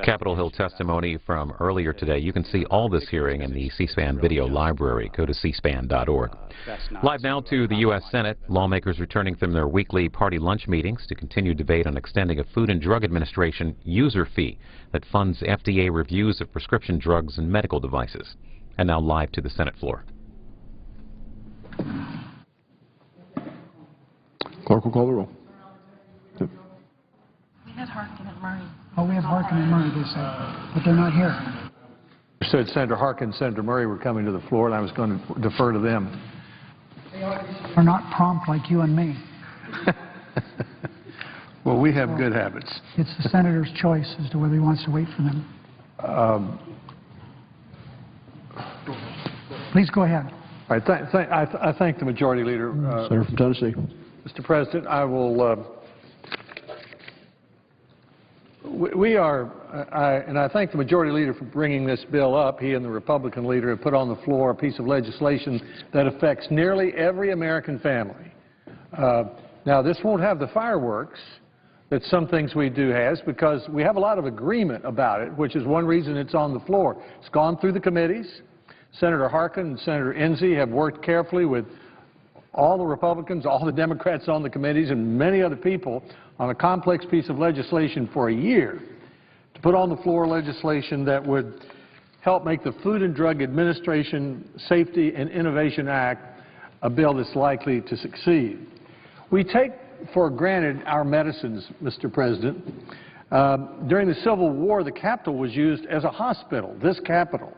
Capitol Hill testimony from earlier today. You can see all this hearing in the C-SPAN video library. Go to cspan.org. Live now to the U.S. Senate. Lawmakers returning from their weekly party lunch meetings to continue debate on extending a Food and Drug Administration user fee that funds FDA reviews of prescription drugs and medical devices. And now live to the Senate floor. Clerk will call the roll. We had Harkin and Murray. Oh, we have Harkin and Murray, they said, but they're not here. You said Senator Harkin and Senator Murray were coming to the floor, and I was going to defer to them. They're not prompt like you and me. Well, we have good habits. It's the senator's choice as to whether he wants to wait for them. Please go ahead. All right, I thank the Majority Leader. Senator from Tennessee. Mr. President, I will. I thank the Majority Leader for bringing this bill up. He and the Republican leader have put on the floor a piece of legislation that affects nearly every American family. Now, this won't have the fireworks that some things we do has, because we have a lot of agreement about it, which is one reason it's on the floor. It's gone through the committees. Senator Harkin and Senator Enzi have worked carefully with all the Republicans, all the Democrats on the committees, and many other people on a complex piece of legislation for a year to put on the floor legislation that would help make the Food and Drug Administration Safety and Innovation Act a bill that's likely to succeed. We take for granted our medicines, Mr. President. During the Civil War, the Capitol was used as a hospital, this Capitol.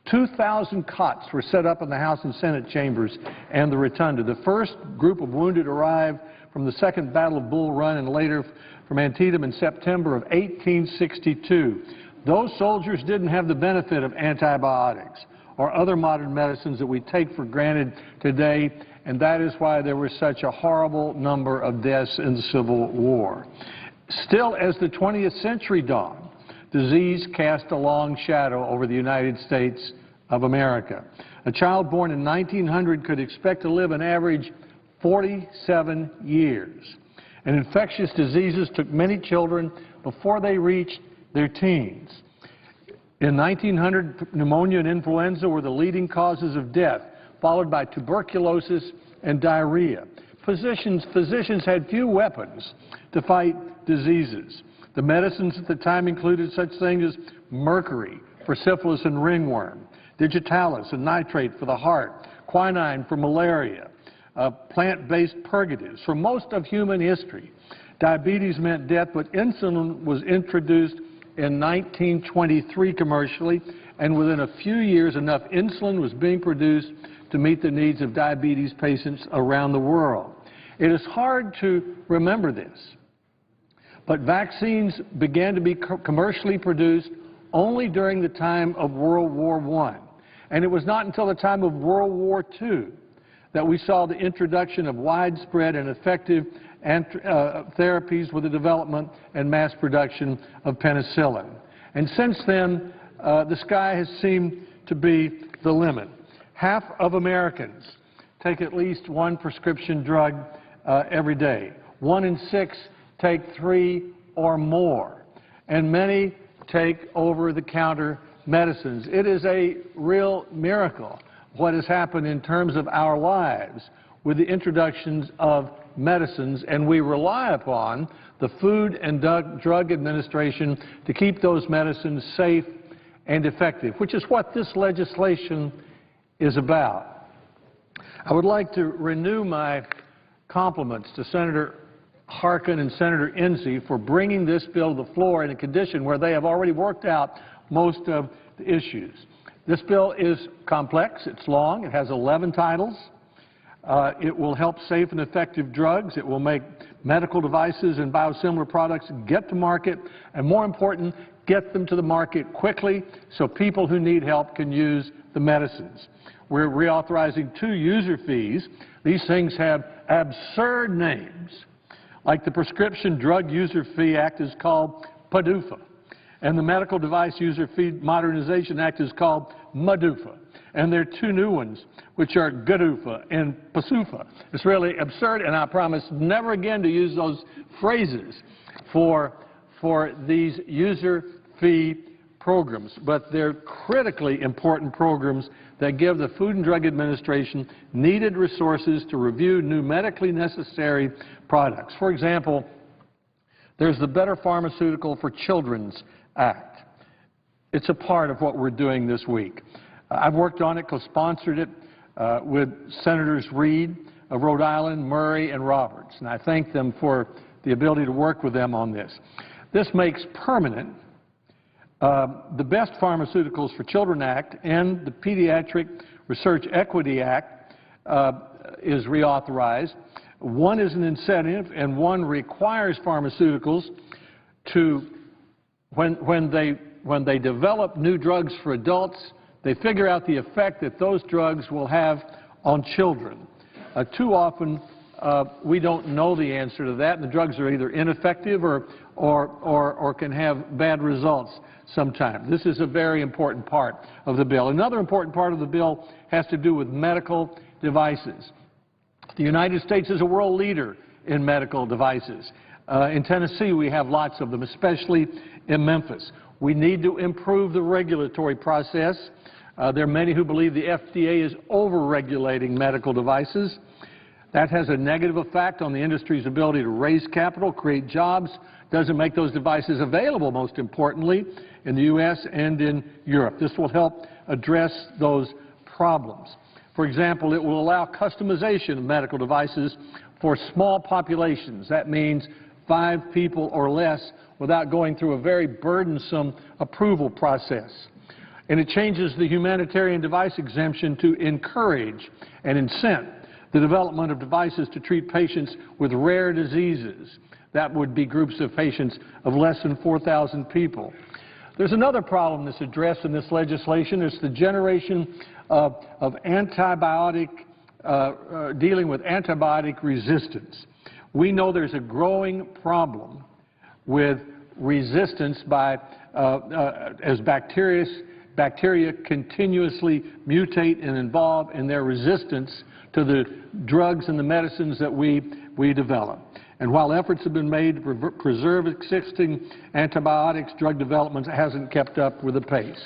2,000 cots were set up in the House and Senate chambers and the Rotunda. The first group of wounded arrived from the Second Battle of Bull Run and later from Antietam in September of 1862. Those soldiers didn't have the benefit of antibiotics or other modern medicines that we take for granted today, and that is why there was such a horrible number of deaths in the Civil War. Still, as the 20th century dawned, disease cast a long shadow over the United States of America. A child born in 1900 could expect to live an average 47 years. And infectious diseases took many children before they reached their teens. In 1900, pneumonia and influenza were the leading causes of death, followed by tuberculosis and diarrhea. Physicians had few weapons to fight diseases. The medicines at the time included such things as mercury for syphilis and ringworm, digitalis and nitrate for the heart, quinine for malaria, plant-based purgatives. For most of human history, diabetes meant death, but insulin was introduced in 1923 commercially, and within a few years enough insulin was being produced to meet the needs of diabetes patients around the world. It is hard to remember this, but vaccines began to be commercially produced only during the time of World War I. And it was not until the time of World War II that we saw the introduction of widespread and effective therapies with the development and mass production of penicillin. And since then, the sky has seemed to be the limit. Half of Americans take at least one prescription drug every day. 1 in 6 take 3 or more, and many take over-the-counter medicines. It is a real miracle what has happened in terms of our lives with the introductions of medicines, and we rely upon the Food and Drug Administration to keep those medicines safe and effective, which is what this legislation is about. I would like to renew my compliments to Senator Harkin and Senator Enzi for bringing this bill to the floor in a condition where they have already worked out most of the issues. This bill is complex, it's long, it has 11 titles. It will help safe and effective drugs. It will make medical devices and biosimilar products get to market, and more important, get them to the market quickly so people who need help can use the medicines. We're reauthorizing 2 user fees. These things have absurd names. Like the Prescription Drug User Fee Act is called PDUFA, and the Medical Device User Fee Modernization Act is called MDUFA. And there are 2 new ones, which are GDUFA and PSUFA. It's really absurd, and I promise never again to use those phrases for these user fee programs, but they're critically important programs that give the Food and Drug Administration needed resources to review new medically necessary products. For example, there's the Better Pharmaceutical for Children's Act. It's a part of what we're doing this week. I've worked on it, co-sponsored it with Senators Reid of Rhode Island, Murray, and Roberts, and I thank them for the ability to work with them on this. This makes permanent the Best Pharmaceuticals for Children Act, and the Pediatric Research Equity Act is reauthorized. One is an incentive, and one requires pharmaceuticals to, when they develop new drugs for adults, they figure out the effect that those drugs will have on children. Too often, we don't know the answer to that, and the drugs are either ineffective or can have bad results sometimes. This is a very important part of the bill. Another important part of the bill has to do with medical devices. The United States is a world leader in medical devices. In Tennessee, we have lots of them, especially in Memphis. We need to improve the regulatory process. There are many who believe the FDA is over-regulating medical devices. That has a negative effect on the industry's ability to raise capital, create jobs, doesn't make those devices available, most importantly, in the U.S. and in Europe. This will help address those problems. For example, it will allow customization of medical devices for small populations. That means 5 people or less without going through a very burdensome approval process. And it changes the humanitarian device exemption to encourage and incent the development of devices to treat patients with rare diseases. That would be groups of patients of less than 4,000 people. There's another problem that's addressed in this legislation. It's the generation of dealing with antibiotic resistance. We know there's a growing problem with resistance by, as bacteria continuously mutate and evolve in their resistance to the drugs and the medicines that we develop. And while efforts have been made to preserve existing antibiotics, drug development hasn't kept up with the pace.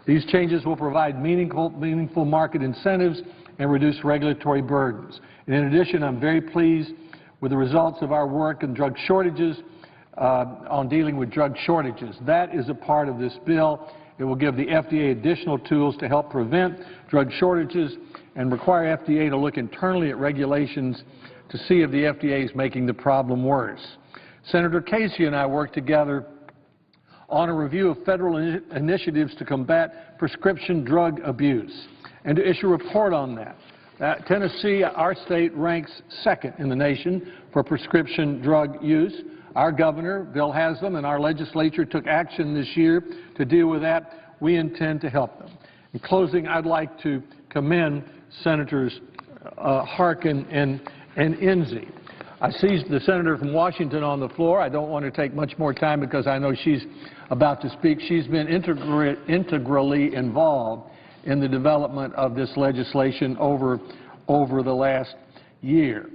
These changes will provide meaningful market incentives and reduce regulatory burdens. And in addition, I'm very pleased with the results of our work in drug shortages, on dealing with drug shortages. That is a part of this bill. It will give the FDA additional tools to help prevent drug shortages and require FDA to look internally at regulations to see if the FDA is making the problem worse. Senator Casey and I worked together on a review of federal initiatives to combat prescription drug abuse and to issue a report on that. Tennessee, our state, ranks second in the nation for prescription drug use. Our governor, Bill Haslam, and our legislature took action this year to deal with that. We intend to help them. In closing, I'd like to commend Senators Harkin and Enzi. I see the senator from Washington on the floor. I don't want to take much more time because I know she's about to speak. She's been integrally involved in the development of this legislation over the last year,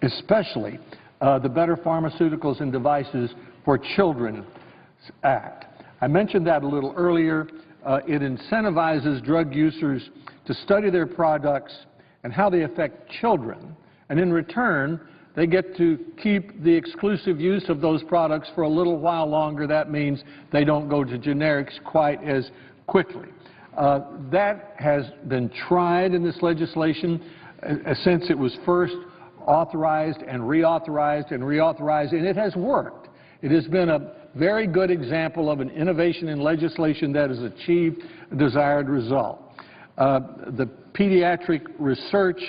especially the Better Pharmaceuticals and Devices for Children Act. I mentioned that a little earlier. It incentivizes drug users to study their products and how they affect children, and in return, they get to keep the exclusive use of those products for a little while longer. That means they don't go to generics quite as quickly. That has been tried in this legislation since it was first authorized and reauthorized and reauthorized, and it has worked. It has been a very good example of an innovation in legislation that has achieved a desired result. The Pediatric Research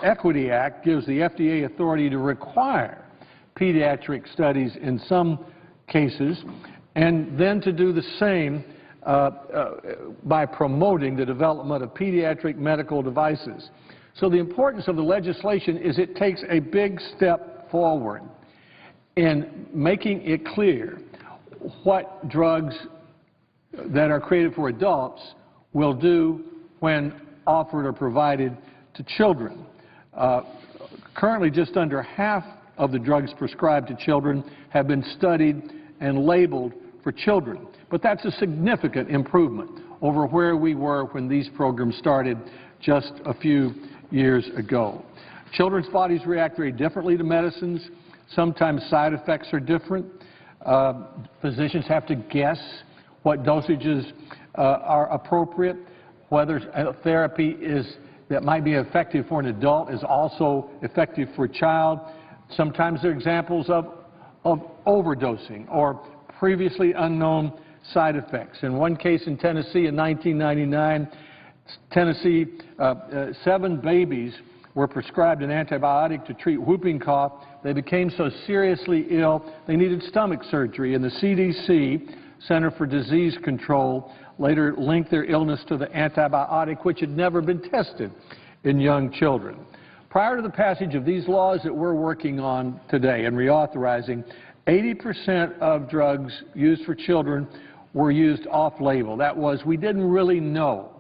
Equity Act gives the FDA authority to require pediatric studies in some cases, and then to do the same by promoting the development of pediatric medical devices. So the importance of the legislation is it takes a big step forward in making it clear what drugs that are created for adults will do when offered or provided to children. Currently, just under half of the drugs prescribed to children have been studied and labeled for children. But that's a significant improvement over where we were when these programs started just a few years ago. Children's bodies react very differently to medicines. Sometimes side effects are different. Physicians have to guess what dosages are appropriate, whether therapy that might be effective for an adult is also effective for a child. Sometimes there are examples of overdosing or previously unknown side effects. In one case in Tennessee in 1999, 7 babies were prescribed an antibiotic to treat whooping cough. They became so seriously ill they needed stomach surgery, and the CDC, Center for Disease Control, later linked their illness to the antibiotic, which had never been tested in young children. Prior to the passage of these laws that we're working on today and reauthorizing, 80% of drugs used for children were used off-label. That was, we didn't really know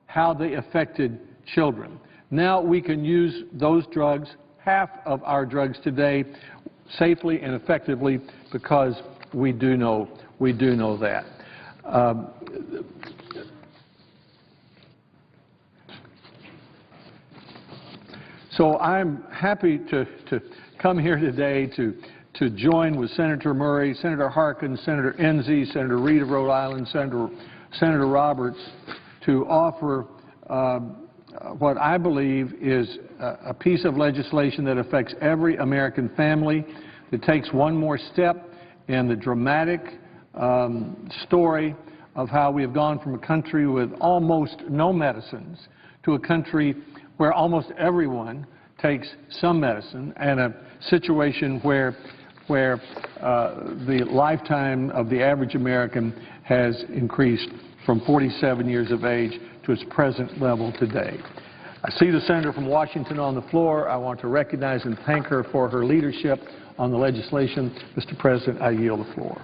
how they affected children. Now we can use those drugs, half of our drugs today, safely and effectively because we do know that. So I'm happy to come here today to join with Senator Murray, Senator Harkin, Senator Enzi, Senator Reid of Rhode Island, Senator Roberts, to offer what I believe is a piece of legislation that affects every American family, that takes one more step in the dramatic story of how we have gone from a country with almost no medicines to a country where almost everyone takes some medicine, and a situation where the lifetime of the average American has increased from 47 years of age to its present level today. I see the senator from Washington on the floor. I want to recognize and thank her for her leadership on the legislation. Mr. President, I yield the floor.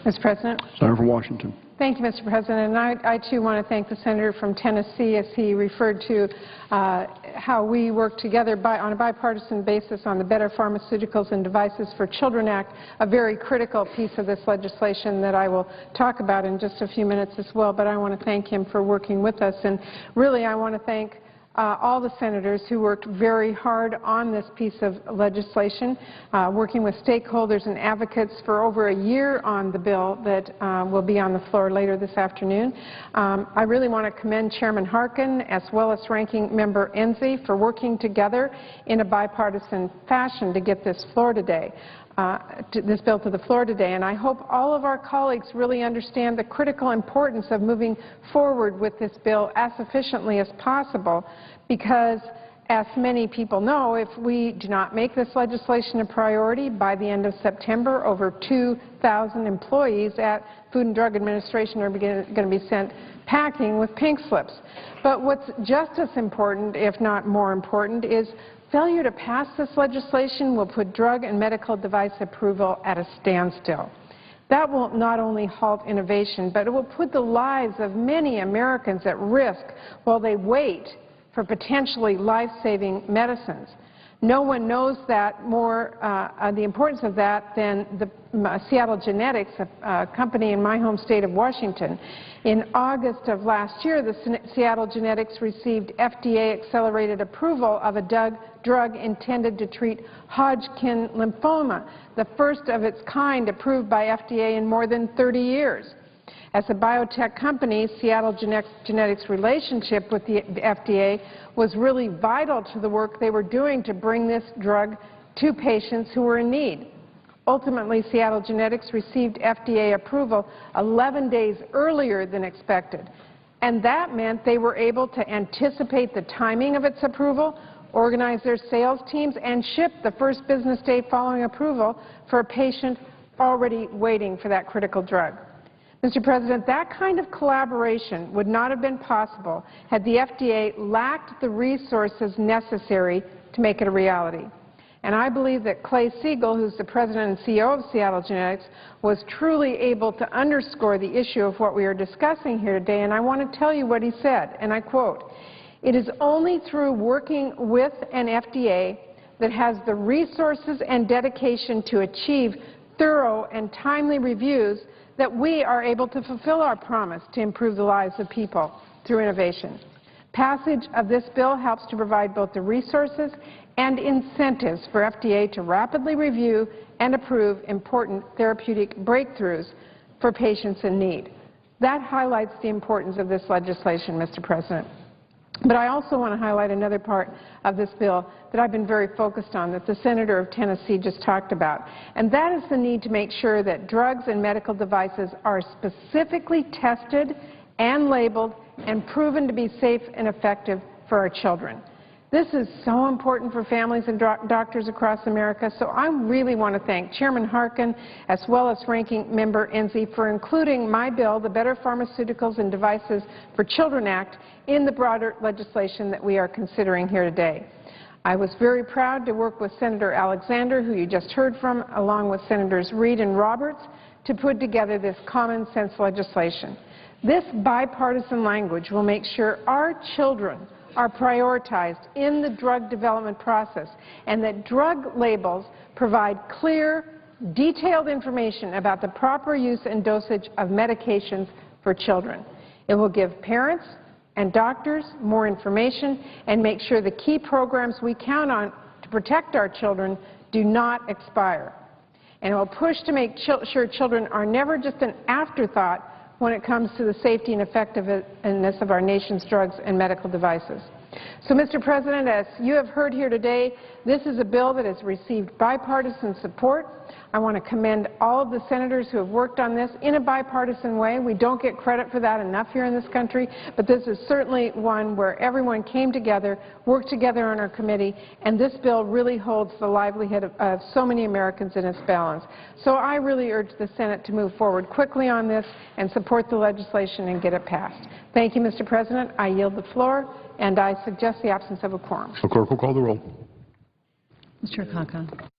Mr. President. Senator from Washington. Thank you, Mr. President. And I too, want to thank the senator from Tennessee as he referred to how we work together on a bipartisan basis on the Better Pharmaceuticals and Devices for Children Act, a very critical piece of this legislation that I will talk about in just a few minutes as well. But I want to thank him for working with us. And really, I want to thank all the senators who worked very hard on this piece of legislation, working with stakeholders and advocates for over a year on the bill that will be on the floor later this afternoon. I really want to commend Chairman Harkin as well as Ranking Member Enzi for working together in a bipartisan fashion to get this bill to the floor today. And I hope all of our colleagues really understand the critical importance of moving forward with this bill as efficiently as possible, because as many people know, if we do not make this legislation a priority by the end of September, over 2,000 employees at Food and Drug Administration are going to be sent packing with pink slips. But what's just as important, if not more important, is failure to pass this legislation will put drug and medical device approval at a standstill. That will not only halt innovation, but it will put the lives of many Americans at risk while they wait for potentially life-saving medicines. No one knows that more, the importance of that than the Seattle Genetics, a company in my home state of Washington. In August of last year, the Seattle Genetics received FDA accelerated approval of a drug intended to treat Hodgkin lymphoma, the first of its kind approved by FDA in more than 30 years. As a biotech company, Seattle Genetics' relationship with the FDA was really vital to the work they were doing to bring this drug to patients who were in need. Ultimately, Seattle Genetics received FDA approval 11 days earlier than expected, and that meant they were able to anticipate the timing of its approval, organize their sales teams, and ship the first business day following approval for a patient already waiting for that critical drug. Mr. President, that kind of collaboration would not have been possible had the FDA lacked the resources necessary to make it a reality. And I believe that Clay Siegel, who's the president and CEO of Seattle Genetics, was truly able to underscore the issue of what we are discussing here today, and I want to tell you what he said, and I quote, "It is only through working with an FDA that has the resources and dedication to achieve thorough, and timely reviews that we are able to fulfill our promise to improve the lives of people through innovation. Passage of this bill helps to provide both the resources and incentives for FDA to rapidly review and approve important therapeutic breakthroughs for patients in need. That highlights the importance of this legislation, Mr. President. But I also want to highlight another part of this bill that I've been very focused on, that the Senator of Tennessee just talked about, and that is the need to make sure that drugs and medical devices are specifically tested and labeled and proven to be safe and effective for our children. This is so important for families and doctors across America, so I really want to thank Chairman Harkin as well as Ranking Member Enzi for including my bill, the Better Pharmaceuticals and Devices for Children Act, in the broader legislation that we are considering here today. I was very proud to work with Senator Alexander, who you just heard from, along with Senators Reid and Roberts, to put together this common sense legislation. This bipartisan language will make sure our children are prioritized in the drug development process and that drug labels provide clear, detailed information about the proper use and dosage of medications for children. It will give parents and doctors more information and make sure the key programs we count on to protect our children do not expire. And it will push to make sure children are never just an afterthought when it comes to the safety and effectiveness of our nation's drugs and medical devices. So, Mr. President, as you have heard here today, this is a bill that has received bipartisan support. I want to commend all of the senators who have worked on this in a bipartisan way. We don't get credit for that enough here in this country, but this is certainly one where everyone came together, worked together on our committee, and this bill really holds the livelihood of so many Americans in its balance. So I really urge the Senate to move forward quickly on this and support the legislation and get it passed. Thank you, Mr. President. I yield the floor, and I suggest the absence of a quorum. The clerk will call the roll. Mr. Akaka.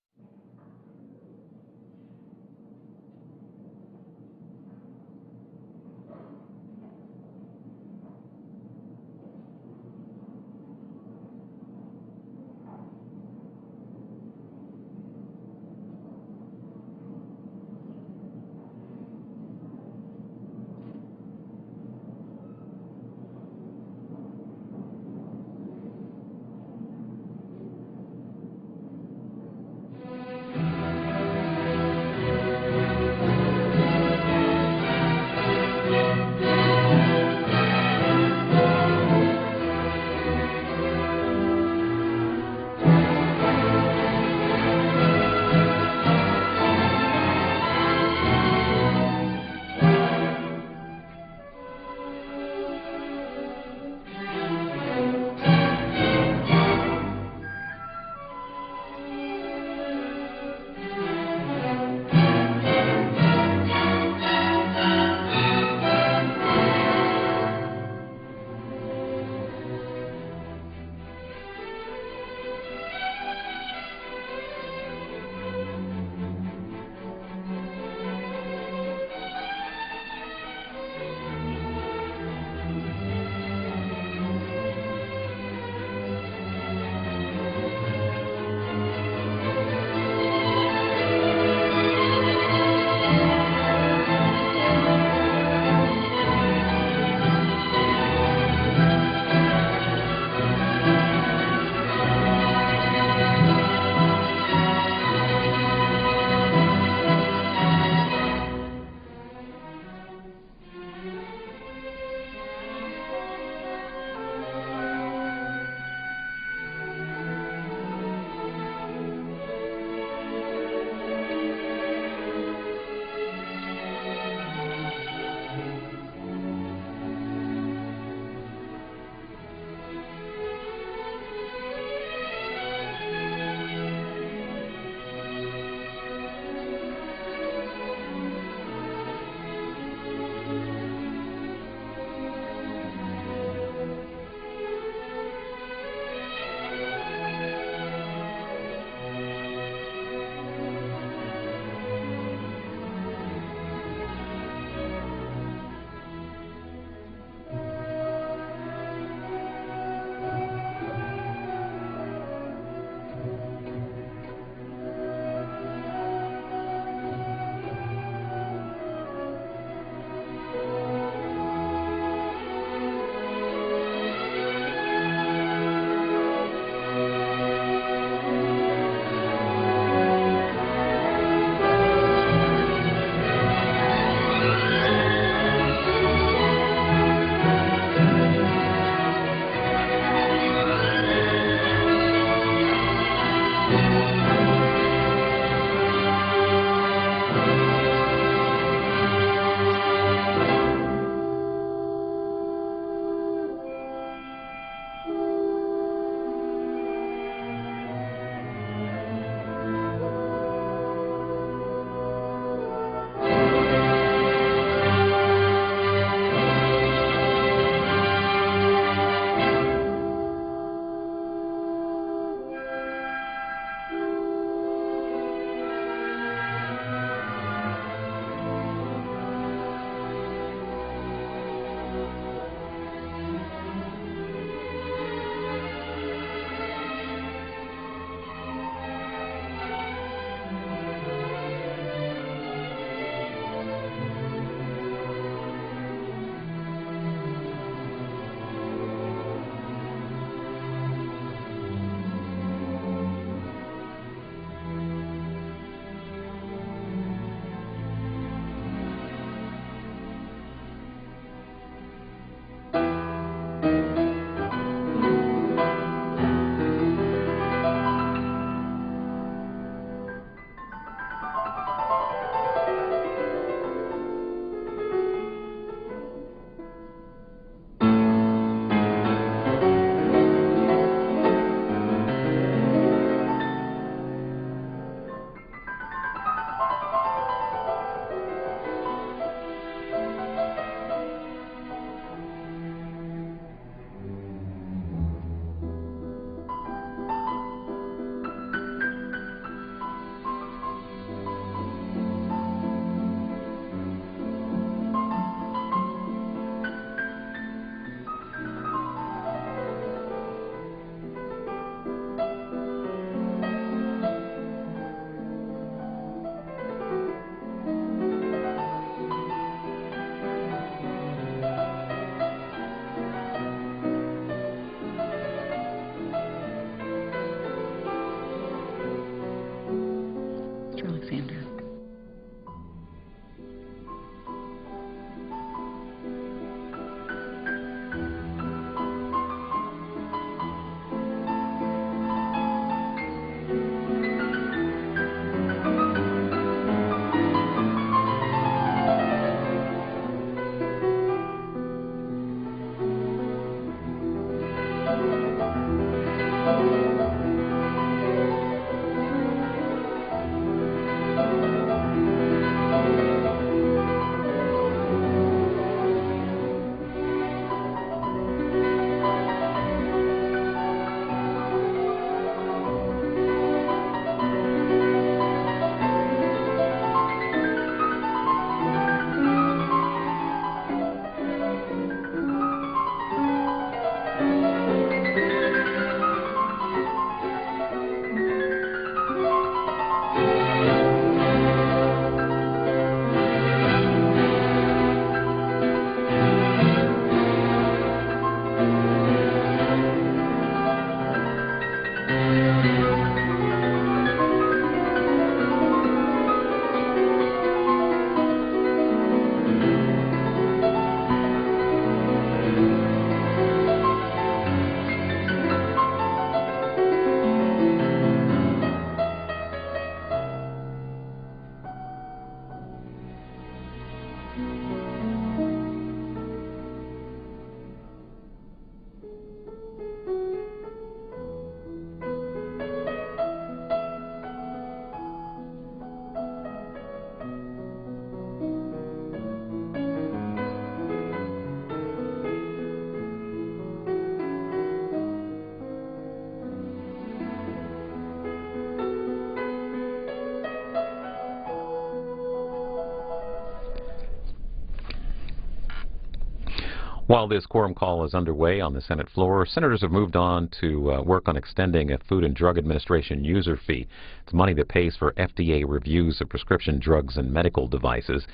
While this quorum call is underway on the Senate floor, senators have moved on to work on extending a Food and Drug Administration user fee. It's money that pays for FDA reviews of prescription drugs and medical devices.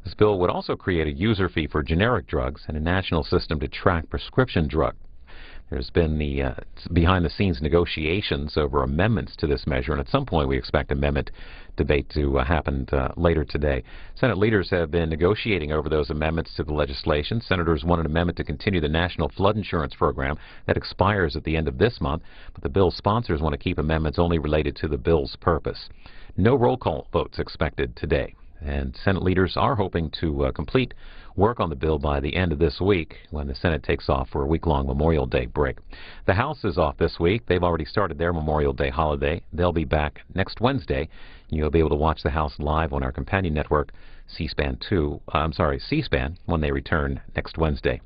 This bill would also create a user fee for generic drugs and a national system to track prescription drug. There's been the behind-the-scenes negotiations over amendments to this measure, and at some point we expect amendment debate to happen later today. Senate leaders have been negotiating over those amendments to the legislation. Senators want an amendment to continue the National Flood Insurance Program that expires at the end of this month, but the bill's sponsors want to keep amendments only related to the bill's purpose. No roll call votes expected today, and Senate leaders are hoping to complete work on the bill by the end of this week when the Senate takes off for a week-long Memorial Day break. The House is off this week. They've already started their Memorial Day holiday. They'll be back next Wednesday. You'll be able to watch the House live on our companion network, C-SPAN, when they return next Wednesday.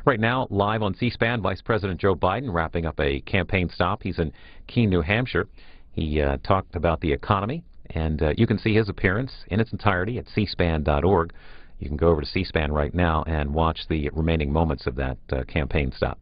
Right now, live on C-SPAN, Vice President Joe Biden wrapping up a campaign stop. He's in Keene, New Hampshire. He talked about the economy, and you can see his appearance in its entirety at cspan.org. You can go over to C-SPAN right now and watch the remaining moments of that campaign stop.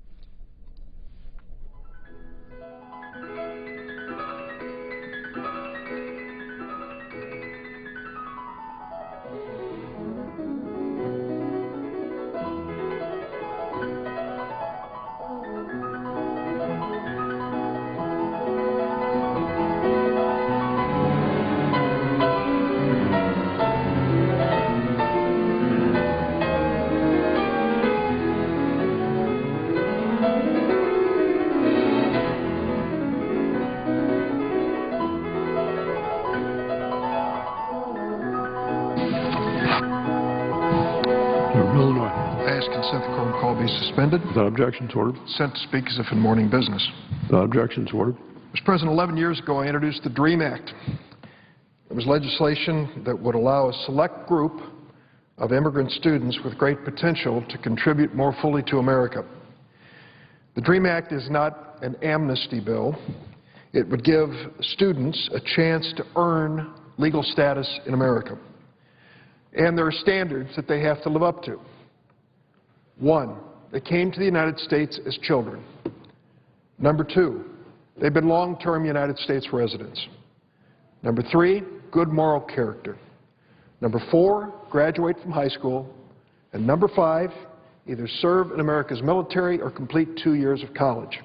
Illinois. I ask consent the quorum call be suspended. Without objection, so ordered. Sent to speak as if in morning business. Without objection, so ordered. Mr. President, 11 years ago I introduced the DREAM Act. It was legislation that would allow a select group of immigrant students with great potential to contribute more fully to America. The DREAM Act is not an amnesty bill. It would give students a chance to earn legal status in America. And there are standards that they have to live up to. One, they came to the United States as children. Number two, they've been long-term United States residents. Number three, good moral character. Number four, graduate from high school. And number five, either serve in America's military or complete 2 years of college.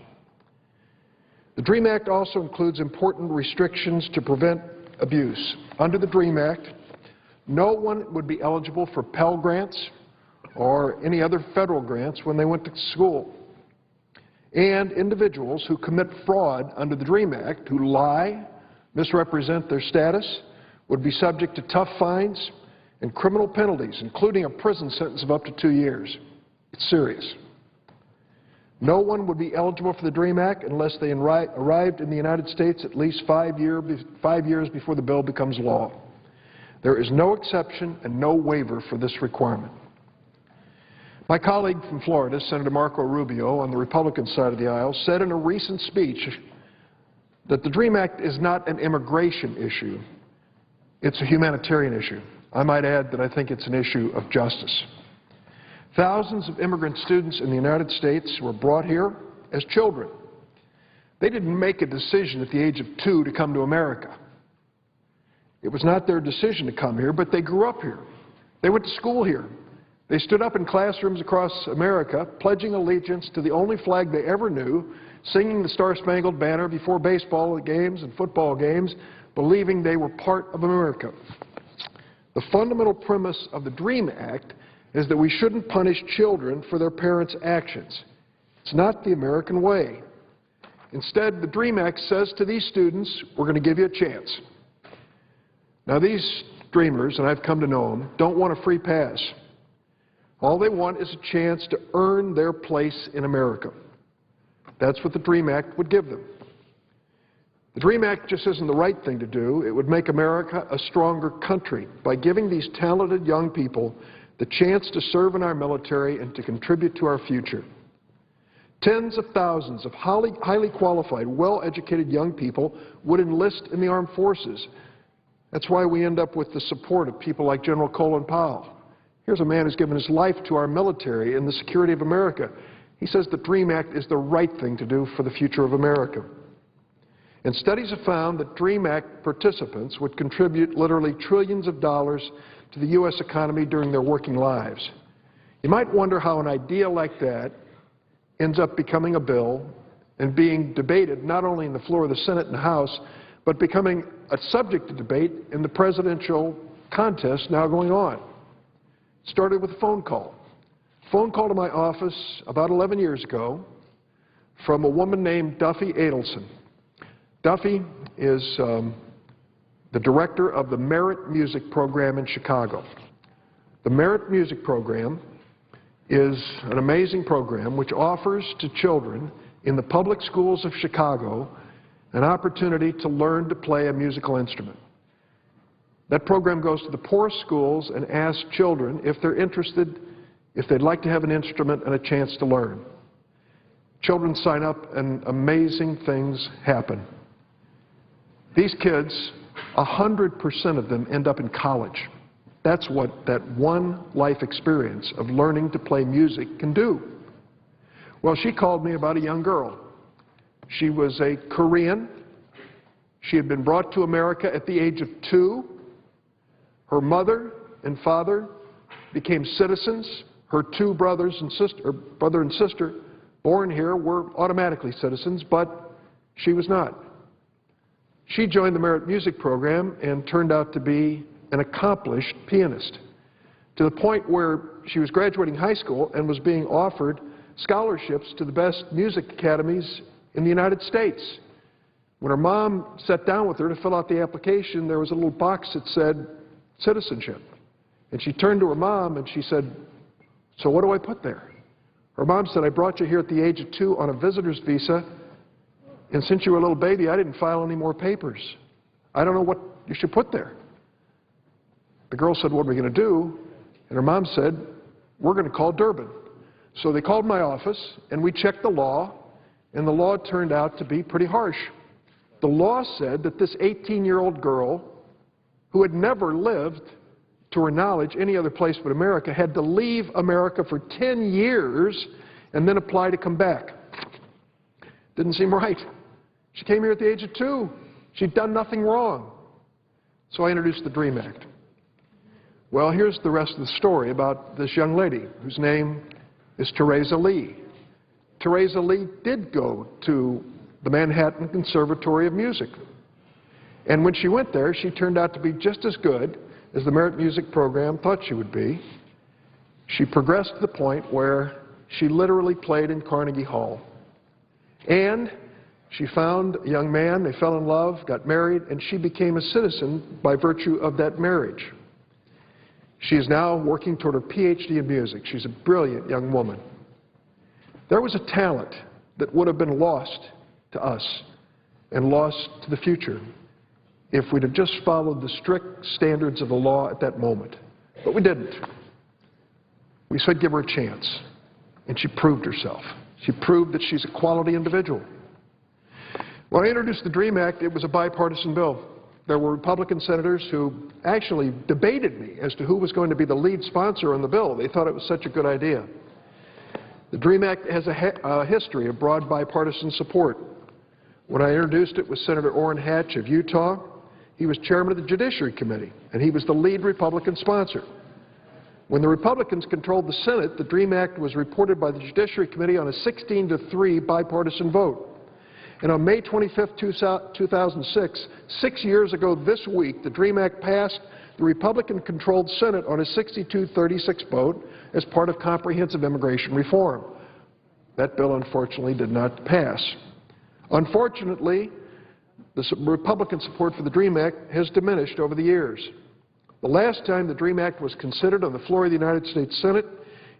The DREAM Act also includes important restrictions to prevent abuse. Under the DREAM Act, no one would be eligible for Pell Grants or any other federal grants when they went to school. And individuals who commit fraud under the DREAM Act, who lie, misrepresent their status, would be subject to tough fines and criminal penalties, including a prison sentence of up to 2 years. It's serious. No one would be eligible for the DREAM Act unless they arrived in the United States at least 5 years before the bill becomes law. There is no exception and no waiver for this requirement. My colleague from Florida, Senator Marco Rubio, on the Republican side of the aisle, said in a recent speech that the DREAM Act is not an immigration issue. It's a humanitarian issue. I might add that I think it's an issue of justice. Thousands of immigrant students in the United States were brought here as children. They didn't make a decision at the age of 2 to come to America. It was not their decision to come here, but they grew up here. They went to school here. They stood up in classrooms across America, pledging allegiance to the only flag they ever knew, singing the Star-Spangled Banner before baseball games and football games, believing they were part of America. The fundamental premise of the DREAM Act is that we shouldn't punish children for their parents' actions. It's not the American way. Instead, the DREAM Act says to these students, we're going to give you a chance. Now, these dreamers, and I've come to know them, don't want a free pass. All they want is a chance to earn their place in America. That's what the DREAM Act would give them. The DREAM Act just isn't the right thing to do. It would make America a stronger country by giving these talented young people the chance to serve in our military and to contribute to our future. Tens of thousands of highly qualified, well-educated young people would enlist in the armed forces. That's why we end up with the support of people like General Colin Powell Here's a man who's given his life to our military and the security of America. He says the DREAM Act is the right thing to do for the future of America. And studies have found that DREAM Act participants would contribute literally trillions of dollars to the U.S. economy during their working lives. You might wonder how an idea like that ends up becoming a bill and being debated not only in the floor of the Senate and the House, but becoming a subject of debate in the presidential contest now going on. It started with a phone call. Phone call to my office about 11 years ago from a woman named Duffy Adelson. Duffy is the director of the Merit Music Program in Chicago. The Merit Music Program is an amazing program which offers to children in the public schools of Chicago an opportunity to learn to play a musical instrument. That program goes to the poorest schools and asks children if they're interested, if they'd like to have an instrument and a chance to learn. Children sign up and amazing things happen. These kids, 100% of them end up in college. That's what that one life experience of learning to play music can do. Well, she called me about a young girl. She was a Korean. She had been brought to America at the age of 2. Her mother and father became citizens. Her two brothers and brother and sister born here were automatically citizens, but she was not. She joined the Merit Music Program and turned out to be an accomplished pianist, to the point where she was graduating high school and was being offered scholarships to the best music academies in the United States. When her mom sat down with her to fill out the application, there was a little box that said citizenship. And she turned to her mom and she said, "So what do I put there?" Her mom said, "I brought you here at the age of 2 on a visitor's visa, and since you were a little baby, I didn't file any more papers. I don't know what you should put there." The girl said, "What are we going to do?" And her mom said, "We're going to call Durbin." So they called my office, and we checked the law, and the law turned out to be pretty harsh. The law said that this 18-year-old girl, who had never lived, to her knowledge, any other place but America, had to leave America for 10 years and then apply to come back. Didn't seem right. She came here at the age of 2. She'd done nothing wrong. So I introduced the DREAM Act. Well, here's the rest of the story about this young lady whose name is Teresa Lee. Teresa Lee did go to the Manhattan Conservatory of Music. And when she went there, she turned out to be just as good as the Merit Music Program thought she would be. She progressed to the point where she literally played in Carnegie Hall. And she found a young man, they fell in love, got married, and she became a citizen by virtue of that marriage. She is now working toward her Ph.D. in music. She's a brilliant young woman. There was a talent that would have been lost to us and lost to the future if we'd have just followed the strict standards of the law at that moment. But we didn't. We said give her a chance, and she proved herself. She proved that she's a quality individual. When I introduced the DREAM Act, it was a bipartisan bill. There were Republican senators who actually debated me as to who was going to be the lead sponsor on the bill. They thought it was such a good idea. The DREAM Act has a history of broad bipartisan support. When I introduced it with Senator Orrin Hatch of Utah, he was chairman of the Judiciary Committee, and he was the lead Republican sponsor. When the Republicans controlled the Senate, the DREAM Act was reported by the Judiciary Committee on a 16-3 bipartisan vote. And on May 25, 2006, 6 years ago this week, the DREAM Act passed the Republican-controlled Senate on a 62-36 vote as part of comprehensive immigration reform. That bill, unfortunately, did not pass. Unfortunately, the Republican support for the DREAM Act has diminished over the years. The last time the DREAM Act was considered on the floor of the United States Senate,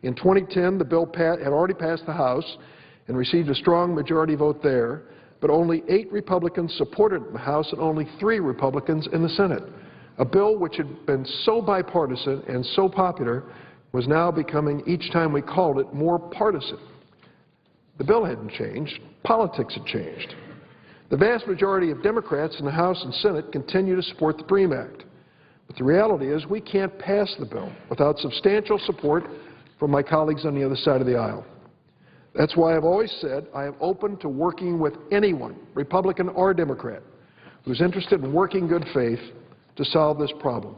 in 2010, the bill had already passed the House and received a strong majority vote there, but only 8 Republicans supported it in the House and only 3 Republicans in the Senate. A bill which had been so bipartisan and so popular was now becoming, each time we called it, more partisan. The bill hadn't changed. Politics had changed. The vast majority of Democrats in the House and Senate continue to support the DREAM Act. But the reality is we can't pass the bill without substantial support from my colleagues on the other side of the aisle. That's why I've always said I am open to working with anyone, Republican or Democrat, who's interested in working good faith to solve this problem.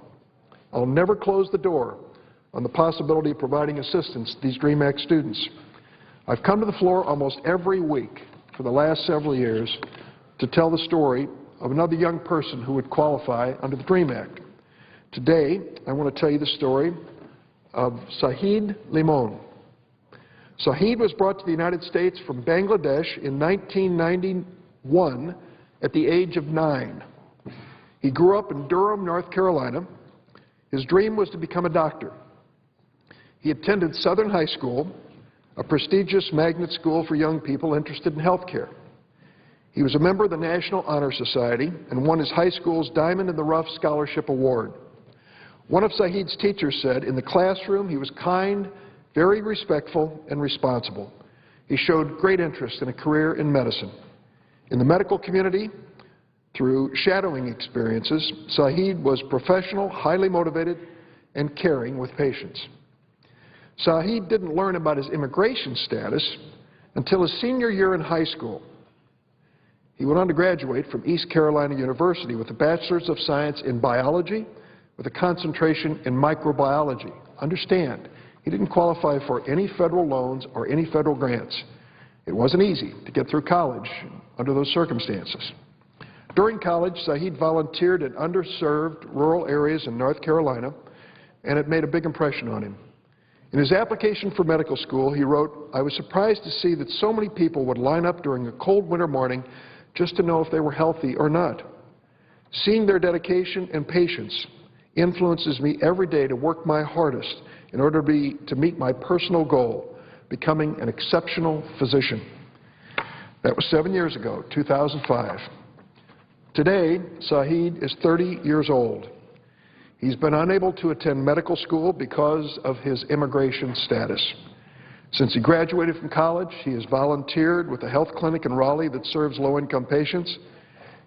I'll never close the door on the possibility of providing assistance to these DREAM Act students. I've come to the floor almost every week for the last several years to tell the story of another young person who would qualify under the DREAM Act. Today, I want to tell you the story of Sahid Limon. Sahid was brought to the United States from Bangladesh in 1991 at the age of 9. He grew up in Durham, North Carolina. His dream was to become a doctor. He attended Southern High School, a prestigious magnet school for young people interested in health care. He was a member of the National Honor Society and won his high school's Diamond in the Rough Scholarship Award. One of Sahid's teachers said, in the classroom he was kind, very respectful, and responsible. He showed great interest in a career in medicine. In the medical community, through shadowing experiences, Sahid was professional, highly motivated, and caring with patients. Sahid didn't learn about his immigration status until his senior year in high school. He went on to graduate from East Carolina University with a Bachelor's of Science in Biology with a concentration in microbiology. Understand, he didn't qualify for any federal loans or any federal grants. It wasn't easy to get through college under those circumstances. During college, Sahid volunteered in underserved rural areas in North Carolina, and it made a big impression on him. In his application for medical school, he wrote, "I was surprised to see that so many people would line up during a cold winter morning just to know if they were healthy or not. Seeing their dedication and patience influences me every day to work my hardest in order to meet my personal goal, becoming an exceptional physician." That was 7 years ago, 2005. Today, Sahid is 30 years old. He's been unable to attend medical school because of his immigration status. Since he graduated from college, he has volunteered with a health clinic in Raleigh that serves low-income patients.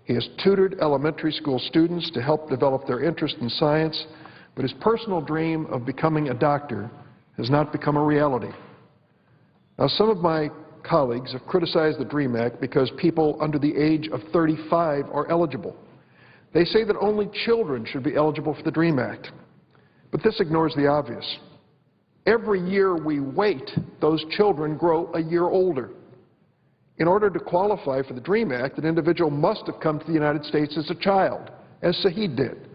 He has tutored elementary school students to help develop their interest in science, but his personal dream of becoming a doctor has not become a reality. Now, some of my colleagues have criticized the DREAM Act because people under the age of 35 are eligible. They say that only children should be eligible for the DREAM Act. But this ignores the obvious. Every year we wait, those children grow a year older. In order to qualify for the DREAM Act, an individual must have come to the United States as a child, as Sahid did.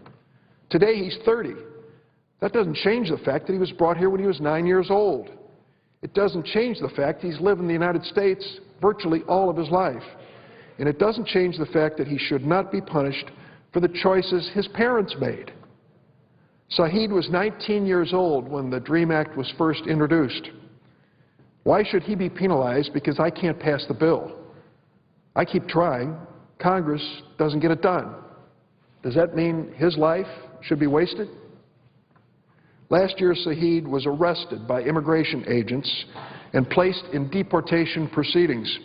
Today he's 30. That doesn't change the fact that he was brought here when he was 9 years old. It doesn't change the fact he's lived in the United States virtually all of his life. And it doesn't change the fact that he should not be punished for the choices his parents made. Sahid was 19 years old when the DREAM Act was first introduced. Why should he be penalized because I can't pass the bill? I keep trying. Congress doesn't get it done. Does that mean his life should be wasted? Last year, Sahid was arrested by immigration agents and placed in deportation proceedings,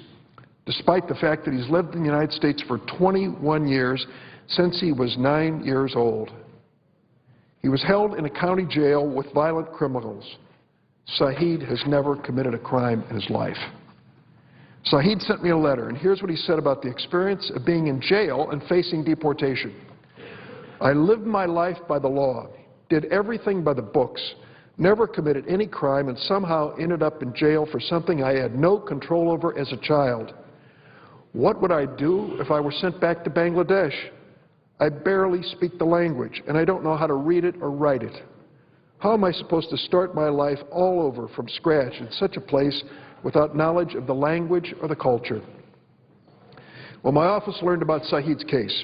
despite the fact that he's lived in the United States for 21 years since he was 9 years old. He was held in a county jail with violent criminals. Sahid has never committed a crime in his life. Sahid sent me a letter, and here's what he said about the experience of being in jail and facing deportation. "I lived my life by the law, did everything by the books, never committed any crime, and somehow ended up in jail for something I had no control over as a child. What would I do if I were sent back to Bangladesh? I barely speak the language, and I don't know how to read it or write it. How am I supposed to start my life all over from scratch in such a place without knowledge of the language or the culture?" Well, my office learned about Sahid's case.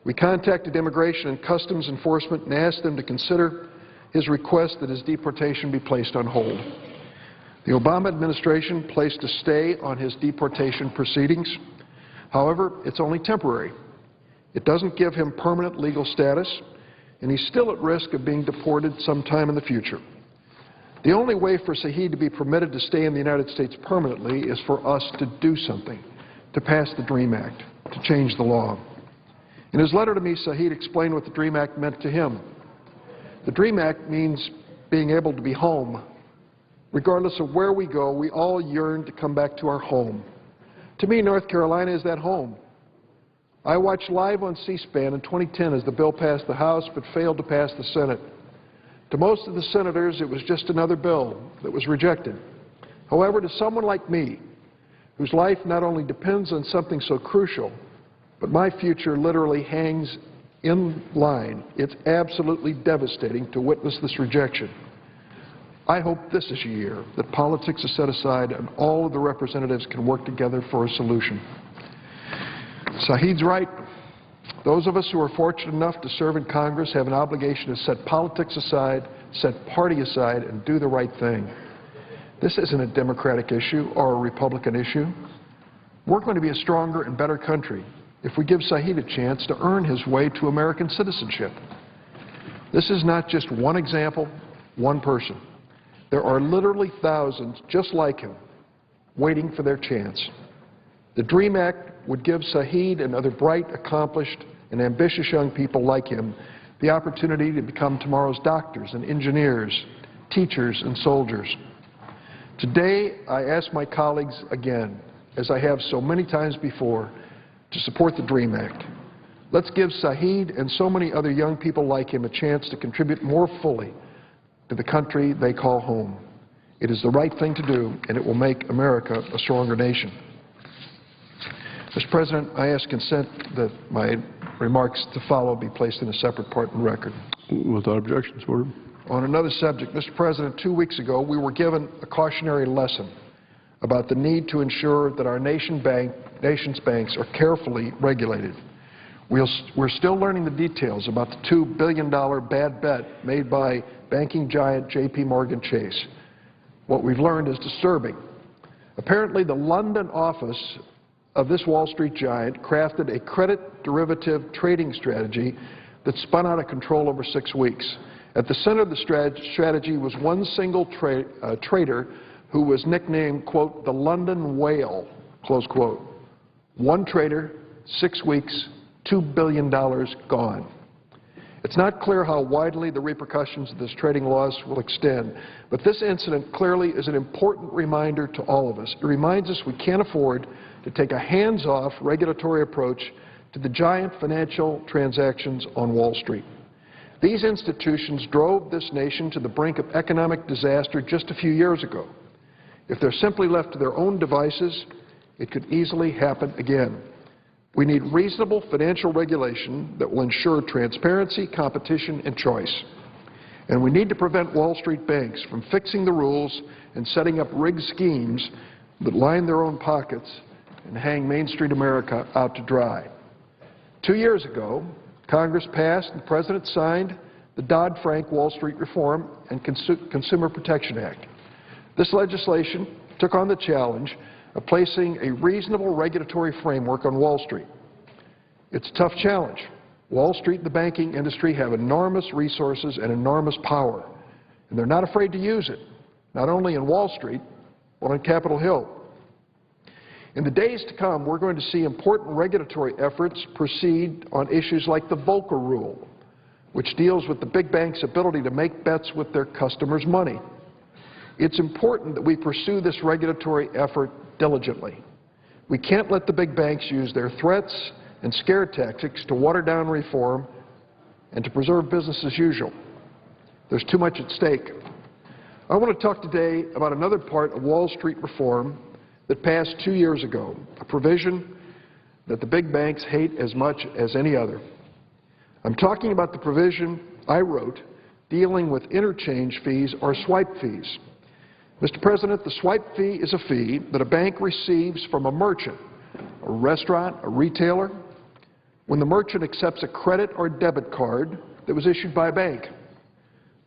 We contacted Immigration and Customs Enforcement and asked them to consider his request that his deportation be placed on hold. The Obama administration placed a stay on his deportation proceedings. However, it's only temporary. It doesn't give him permanent legal status, and he's still at risk of being deported sometime in the future. The only way for Sahid to be permitted to stay in the United States permanently is for us to do something, to pass the DREAM Act, to change the law. In his letter to me, Sahid explained what the DREAM Act meant to him. The DREAM Act means being able to be home. Regardless of where we go, we all yearn to come back to our home. To me, North Carolina is that home. I watched live on C-SPAN in 2010 as the bill passed the House but failed to pass the Senate. To most of the senators, it was just another bill that was rejected. However, to someone like me, whose life not only depends on something so crucial, but my future literally hangs in line, it's absolutely devastating to witness this rejection. I hope this is a year that politics is set aside and all of the representatives can work together for a solution. Saheed's right. Those of us who are fortunate enough to serve in Congress have an obligation to set politics aside, set party aside, and do the right thing. This isn't a Democratic issue or a Republican issue. We're going to be a stronger and better country if we give Saheed a chance to earn his way to American citizenship. This is not just one example, one person. There are literally thousands just like him waiting for their chance. The DREAM Act would give Saheed and other bright, accomplished, and ambitious young people like him the opportunity to become tomorrow's doctors and engineers, teachers and soldiers. Today, I ask my colleagues again, as I have so many times before, to support the DREAM Act. Let's give Saheed and so many other young people like him a chance to contribute more fully to the country they call home. It is the right thing to do, and it will make America a stronger nation. Mr. President, I ask consent that my remarks to follow be placed in a separate part in the record. Without objections, ordered. On another subject, Mr. President, 2 weeks ago we were given a cautionary lesson about the need to ensure that our nation's banks are carefully regulated. We're still learning the details about the $2 billion bad bet made by banking giant J.P. Morgan Chase. What we've learned is disturbing. Apparently, the London office of this Wall Street giant crafted a credit derivative trading strategy that spun out of control over 6 weeks. At the center of the strategy was one single trader who was nicknamed, quote, the London Whale, close quote. One trader, 6 weeks, $2 billion gone. It's not clear how widely the repercussions of this trading loss will extend, but this incident clearly is an important reminder to all of us. It reminds us we can't afford to take a hands-off regulatory approach to the giant financial transactions on Wall Street. These institutions drove this nation to the brink of economic disaster just a few years ago. If they're simply left to their own devices, it could easily happen again. We need reasonable financial regulation that will ensure transparency, competition, and choice. And we need to prevent Wall Street banks from fixing the rules and setting up rigged schemes that line their own pockets and hang Main Street America out to dry. 2 years ago, Congress passed and the President signed the Dodd-Frank Wall Street Reform and Consumer Protection Act. This legislation took on the challenge of placing a reasonable regulatory framework on Wall Street. It's a tough challenge. Wall Street and the banking industry have enormous resources and enormous power, and they're not afraid to use it, not only in Wall Street, but on Capitol Hill. In the days to come, we're going to see important regulatory efforts proceed on issues like the Volcker Rule, which deals with the big banks' ability to make bets with their customers' money. It's important that we pursue this regulatory effort diligently. We can't let the big banks use their threats and scare tactics to water down reform and to preserve business as usual. There's too much at stake. I want to talk today about another part of Wall Street reform that passed 2 years ago, a provision that the big banks hate as much as any other. I'm talking about the provision I wrote dealing with interchange fees or swipe fees. Mr. President, the swipe fee is a fee that a bank receives from a merchant, a restaurant, a retailer, when the merchant accepts a credit or debit card that was issued by a bank.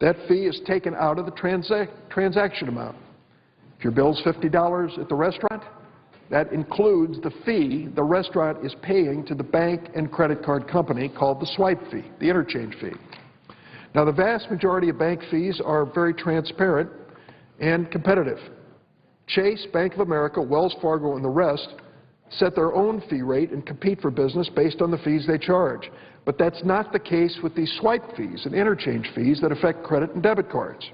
That fee is taken out of the transaction amount. If your bill's $50 at the restaurant, that includes the fee the restaurant is paying to the bank and credit card company called the swipe fee, the interchange fee. Now, the vast majority of bank fees are very transparent and competitive. Chase, Bank of America, Wells Fargo, and the rest set their own fee rate and compete for business based on the fees they charge. But that's not the case with these swipe fees and interchange fees that affect credit and debit cards.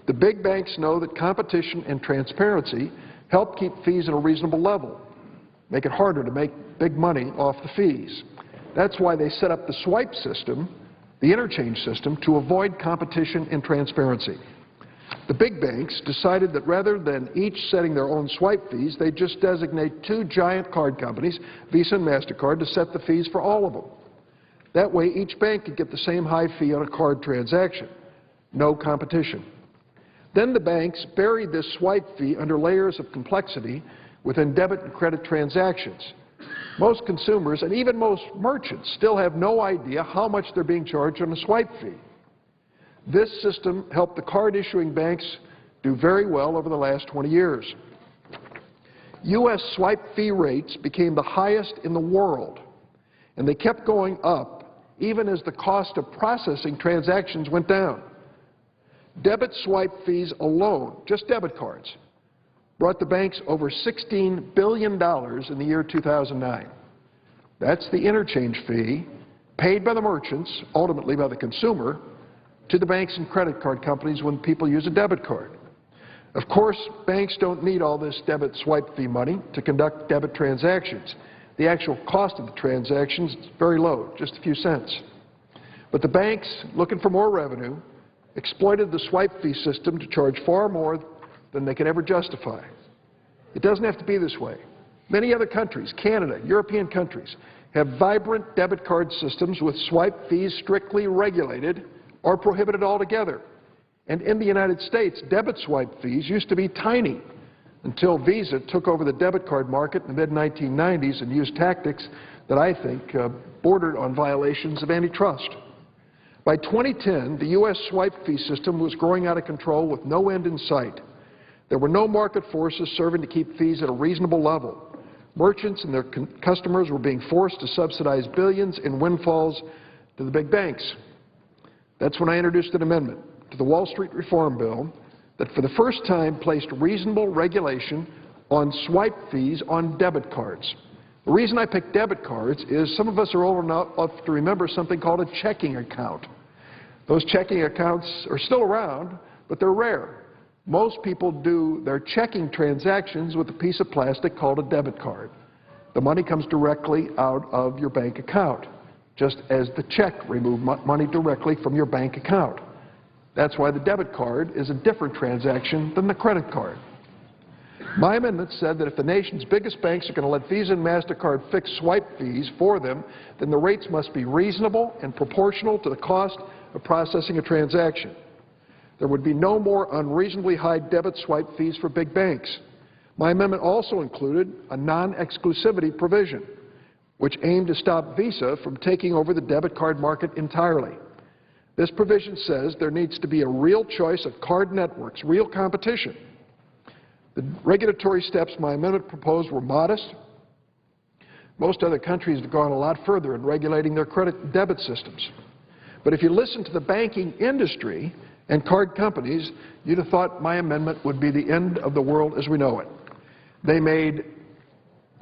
The big banks know that competition and transparency help keep fees at a reasonable level, make it harder to make big money off the fees. That's why they set up the swipe system, the interchange system, to avoid competition and transparency. The big banks decided that rather than each setting their own swipe fees, they just designate two giant card companies, Visa and MasterCard, to set the fees for all of them. That way, each bank could get the same high fee on a card transaction. No competition. Then the banks buried this swipe fee under layers of complexity within debit and credit transactions. Most consumers and even most merchants still have no idea how much they're being charged on a swipe fee. This system helped the card-issuing banks do very well over the last 20 years. U.S. swipe fee rates became the highest in the world, and they kept going up even as the cost of processing transactions went down. Debit swipe fees alone, just debit cards, brought the banks over $16 billion in the year 2009. That's the interchange fee paid by the merchants, ultimately by the consumer, to the banks and credit card companies when people use a debit card. Of course, banks don't need all this debit swipe fee money to conduct debit transactions. The actual cost of the transactions is very low, just a few cents. But the banks, looking for more revenue, exploited the swipe fee system to charge far more than they could ever justify. It doesn't have to be this way. Many other countries, Canada, European countries, have vibrant debit card systems with swipe fees strictly regulated or prohibited altogether. And in the United States, debit swipe fees used to be tiny until Visa took over the debit card market in the mid-1990s and used tactics that I think bordered on violations of antitrust. By 2010, the U.S. swipe fee system was growing out of control with no end in sight. There were no market forces serving to keep fees at a reasonable level. Merchants and their customers were being forced to subsidize billions in windfalls to the big banks. That's when I introduced an amendment to the Wall Street Reform Bill that for the first time placed reasonable regulation on swipe fees on debit cards. The reason I picked debit cards is some of us are old enough to remember something called a checking account. Those checking accounts are still around, but they're rare. Most people do their checking transactions with a piece of plastic called a debit card. The money comes directly out of your bank account, just as the check removed money directly from your bank account. That's why the debit card is a different transaction than the credit card. My amendment said that if the nation's biggest banks are going to let Visa and MasterCard fix swipe fees for them, then the rates must be reasonable and proportional to the cost of processing a transaction. There would be no more unreasonably high debit swipe fees for big banks. My amendment also included a non-exclusivity provision, which aimed to stop Visa from taking over the debit card market entirely. This provision says there needs to be a real choice of card networks, real competition. The regulatory steps my amendment proposed were modest. Most other countries have gone a lot further in regulating their credit and debit systems. But if you listen to the banking industry and card companies, you'd have thought my amendment would be the end of the world as we know it. They made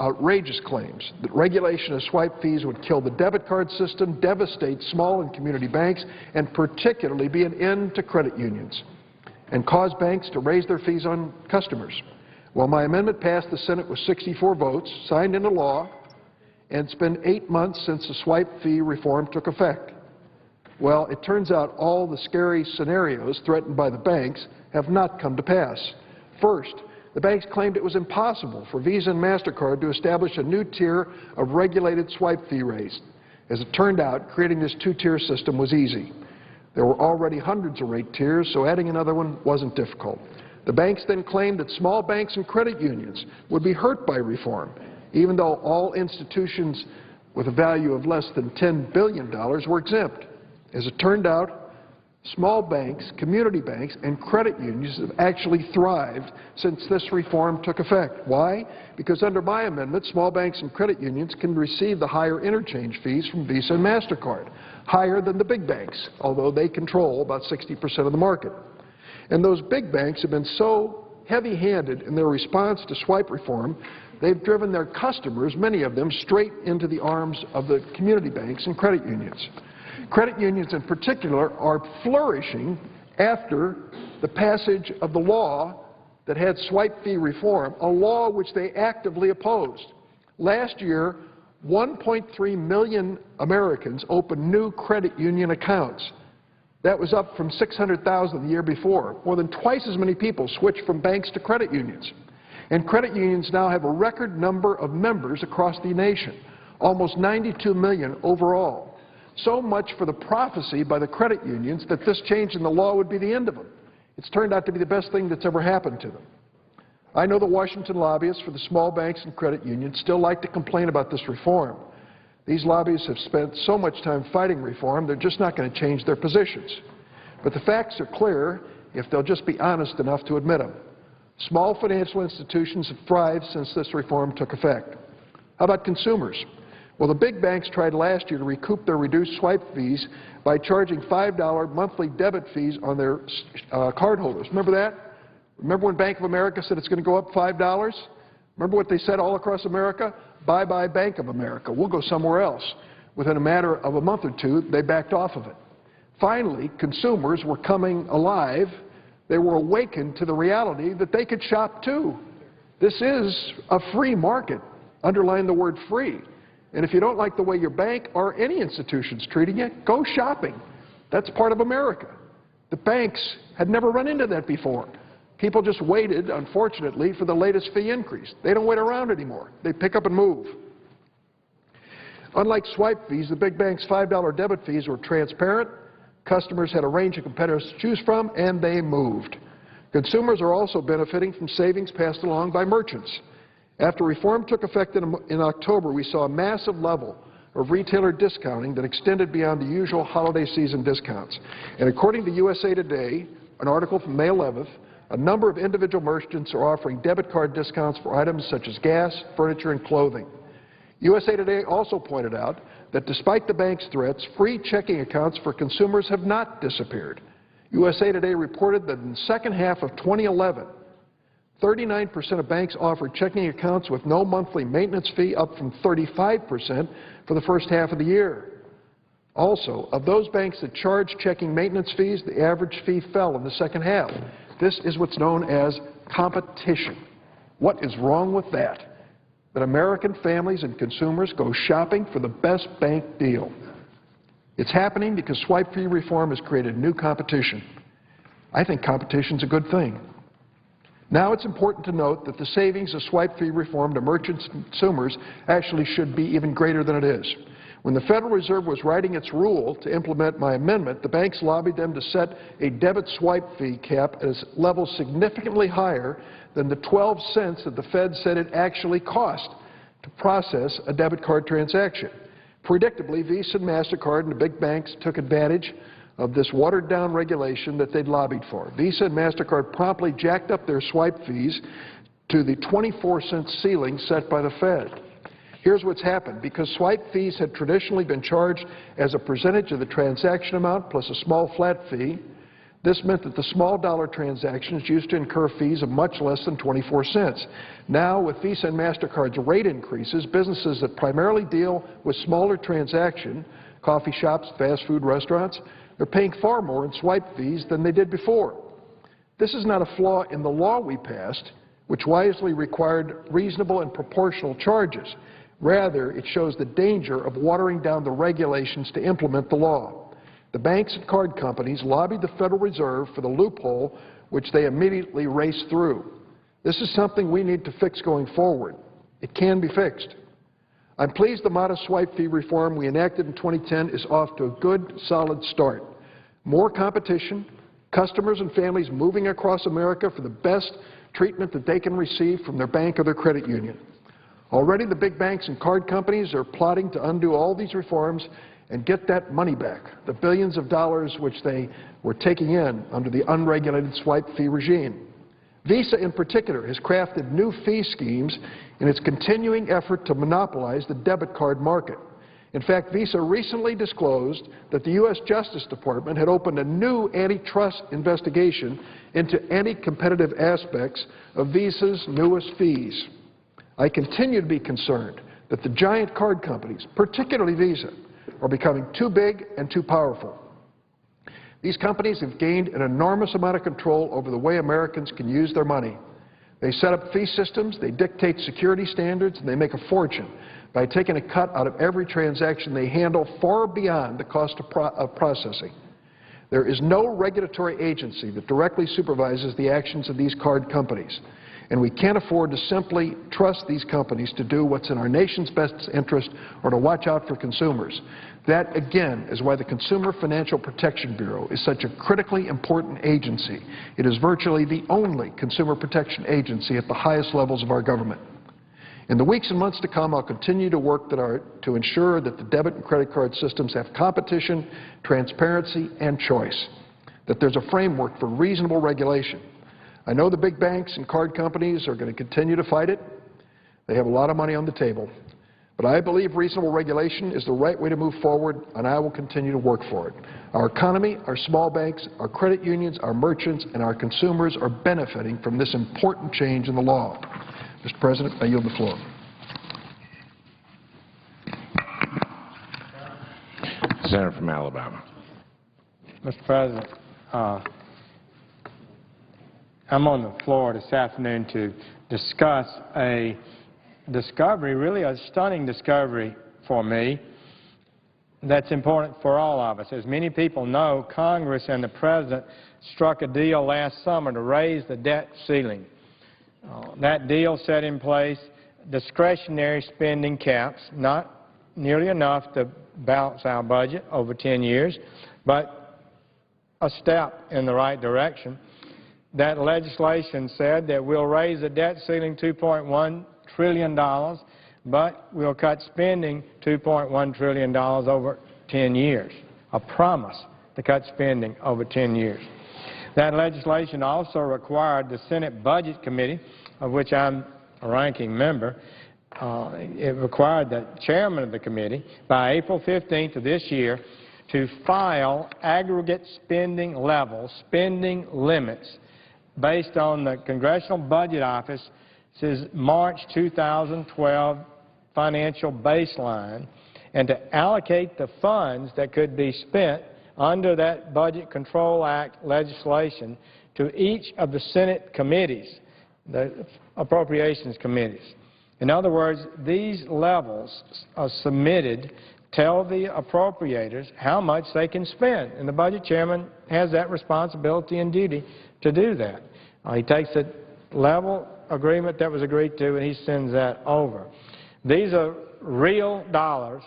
outrageous claims that regulation of swipe fees would kill the debit card system, devastate small and community banks, and particularly be an end to credit unions and cause banks to raise their fees on customers. Well, my amendment passed the Senate with 64 votes, signed into law, and it's been 8 months since the swipe fee reform took effect. Well, it turns out all the scary scenarios threatened by the banks have not come to pass. First, the banks claimed it was impossible for Visa and MasterCard to establish a new tier of regulated swipe fee rates. As it turned out, creating this two-tier system was easy. There were already hundreds of rate tiers, so adding another one wasn't difficult. The banks then claimed that small banks and credit unions would be hurt by reform, even though all institutions with a value of less than $10 billion were exempt. As it turned out, small banks, community banks, and credit unions have actually thrived since this reform took effect. Why? Because under my amendment, small banks and credit unions can receive the higher interchange fees from Visa and MasterCard, higher than the big banks, although they control about 60% of the market. And those big banks have been so heavy-handed in their response to swipe reform, they've driven their customers, many of them, straight into the arms of the community banks and credit unions. Credit unions in particular are flourishing after the passage of the law that had swipe fee reform, a law which they actively opposed. Last year, 1.3 million Americans opened new credit union accounts. That was up from 600,000 the year before. More than twice as many people switched from banks to credit unions. And credit unions now have a record number of members across the nation, almost 92 million overall. So much for the prophecy by the credit unions that this change in the law would be the end of them. It's turned out to be the best thing that's ever happened to them. I know the Washington lobbyists for the small banks and credit unions still like to complain about this reform. These lobbyists have spent so much time fighting reform, they're just not going to change their positions. But the facts are clear if they'll just be honest enough to admit them. Small financial institutions have thrived since this reform took effect. How about consumers? Well, the big banks tried last year to recoup their reduced swipe fees by charging $5 monthly debit fees on their cardholders. Remember that? Remember when Bank of America said it's going to go up $5? Remember what they said all across America? Bye-bye Bank of America. We'll go somewhere else. Within a matter of a month or two, they backed off of it. Finally, consumers were coming alive. They were awakened to the reality that they could shop too. This is a free market. Underline the word free. And if you don't like the way your bank or any institution's treating you, go shopping. That's part of America. The banks had never run into that before. People just waited, unfortunately, for the latest fee increase. They don't wait around anymore. They pick up and move. Unlike swipe fees, the big banks' $5 debit fees were transparent. Customers had a range of competitors to choose from, and they moved. Consumers are also benefiting from savings passed along by merchants. After reform took effect in October, we saw a massive level of retailer discounting that extended beyond the usual holiday season discounts. And according to USA Today, an article from May 11th, a number of individual merchants are offering debit card discounts for items such as gas, furniture, and clothing. USA Today also pointed out that despite the bank's threats, free checking accounts for consumers have not disappeared. USA Today reported that in the second half of 2011, 39% of banks offered checking accounts with no monthly maintenance fee, up from 35% for the first half of the year. Also, of those banks that charged checking maintenance fees, the average fee fell in the second half. This is what's known as competition. What is wrong with that? That American families and consumers go shopping for the best bank deal. It's happening because swipe fee reform has created new competition. I think competition's a good thing. Now it's important to note that the savings of swipe fee reform to merchants and consumers actually should be even greater than it is. When the Federal Reserve was writing its rule to implement my amendment, the banks lobbied them to set a debit swipe fee cap at a level significantly higher than the 12 cents that the Fed said it actually cost to process a debit card transaction. Predictably, Visa and MasterCard and the big banks took advantage of this watered-down regulation that they'd lobbied for. Visa and MasterCard promptly jacked up their swipe fees to the 24-cent ceiling set by the Fed. Here's what's happened. Because swipe fees had traditionally been charged as a percentage of the transaction amount plus a small flat fee, this meant that the small dollar transactions used to incur fees of much less than 24 cents. Now, with Visa and MasterCard's rate increases, businesses that primarily deal with smaller transactions, coffee shops, fast food restaurants, they're paying far more in swipe fees than they did before. This is not a flaw in the law we passed, which wisely required reasonable and proportional charges. Rather, it shows the danger of watering down the regulations to implement the law. The banks and card companies lobbied the Federal Reserve for the loophole, which they immediately raced through. This is something we need to fix going forward. It can be fixed. I'm pleased the modest swipe fee reform we enacted in 2010 is off to a good, solid start. More competition, customers and families moving across America for the best treatment that they can receive from their bank or their credit union. Already the big banks and card companies are plotting to undo all these reforms and get that money back, the billions of dollars which they were taking in under the unregulated swipe fee regime. Visa, in particular, has crafted new fee schemes in its continuing effort to monopolize the debit card market. In fact, Visa recently disclosed that the U.S. Justice Department had opened a new antitrust investigation into anti-competitive aspects of Visa's newest fees. I continue to be concerned that the giant card companies, particularly Visa, are becoming too big and too powerful. These companies have gained an enormous amount of control over the way Americans can use their money. They set up fee systems, they dictate security standards, and they make a fortune by taking a cut out of every transaction they handle far beyond the cost of processing. There is no regulatory agency that directly supervises the actions of these card companies, and we can't afford to simply trust these companies to do what's in our nation's best interest or to watch out for consumers. That, again, is why the Consumer Financial Protection Bureau is such a critically important agency. It is virtually the only consumer protection agency at the highest levels of our government. In the weeks and months to come, I'll continue to work to ensure that the debit and credit card systems have competition, transparency, and choice, that there's a framework for reasonable regulation. I know the big banks and card companies are going to continue to fight it. They have a lot of money on the table. But I believe reasonable regulation is the right way to move forward, and I will continue to work for it. Our economy, our small banks, our credit unions, our merchants, and our consumers are benefiting from this important change in the law. Mr. President, I yield the floor. Senator from Alabama. Mr. President, I'm on the floor this afternoon to discuss a discovery, really a stunning discovery for me, that's important for all of us. As many people know, Congress and the President struck a deal last summer to raise the debt ceiling. That deal set in place discretionary spending caps, not nearly enough to balance our budget over 10 years, but a step in the right direction. That legislation said that we'll raise the debt ceiling $2.1 trillion, but we'll cut spending $2.1 trillion over 10 years. A promise to cut spending over 10 years. That legislation also required the Senate Budget Committee, of which I'm a ranking member, it required the chairman of the committee by April 15th of this year to file aggregate spending levels, spending limits, based on the Congressional Budget Office's March 2012 financial baseline, and to allocate the funds that could be spent under that Budget Control Act legislation to each of the Senate committees, the appropriations committees. In other words, these levels are submitted, tell the appropriators how much they can spend, and the budget chairman has that responsibility and duty to do that. He takes the level agreement that was agreed to and he sends that over. These are real dollars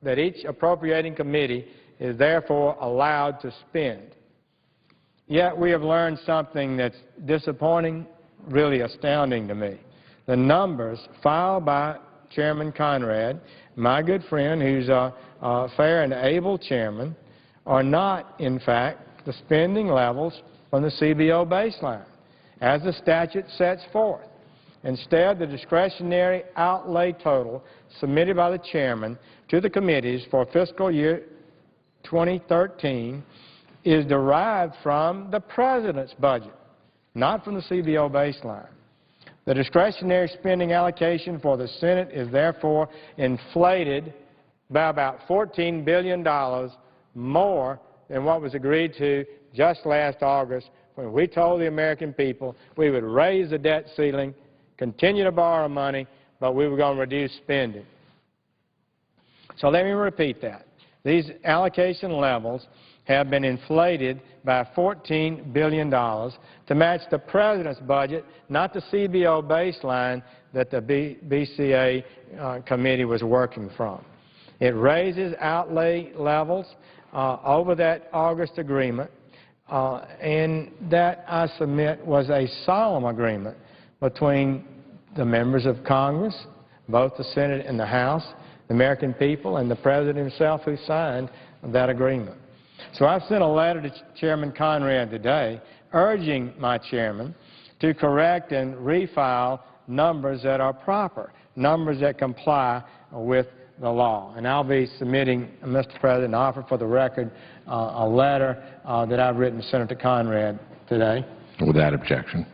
that each appropriating committee is therefore allowed to spend. Yet we have learned something that's disappointing, really astounding to me. The numbers filed by Chairman Conrad, my good friend who's a fair and able chairman, are not, in fact, the spending levels from the CBO baseline, as the statute sets forth. Instead, the discretionary outlay total submitted by the chairman to the committees for fiscal year 2013 is derived from the President's budget, not from the CBO baseline. The discretionary spending allocation for the Senate is therefore inflated by about $14 billion more than what was agreed to just last August, when we told the American people we would raise the debt ceiling, continue to borrow money, but we were going to reduce spending. So let me repeat that. These allocation levels have been inflated by $14 billion to match the President's budget, not the CBO baseline that the BCA committee was working from. It raises outlay levels over that August agreement, and that, I submit, was a solemn agreement between the members of Congress, both the Senate and the House, the American people, and the President himself who signed that agreement. So I've sent a letter to Chairman Conrad today urging my chairman to correct and refile numbers that are proper, numbers that comply with the law. And I'll be submitting, Mr. President, an offer for the record, a letter that I've written to Senator Conrad today. Without objection.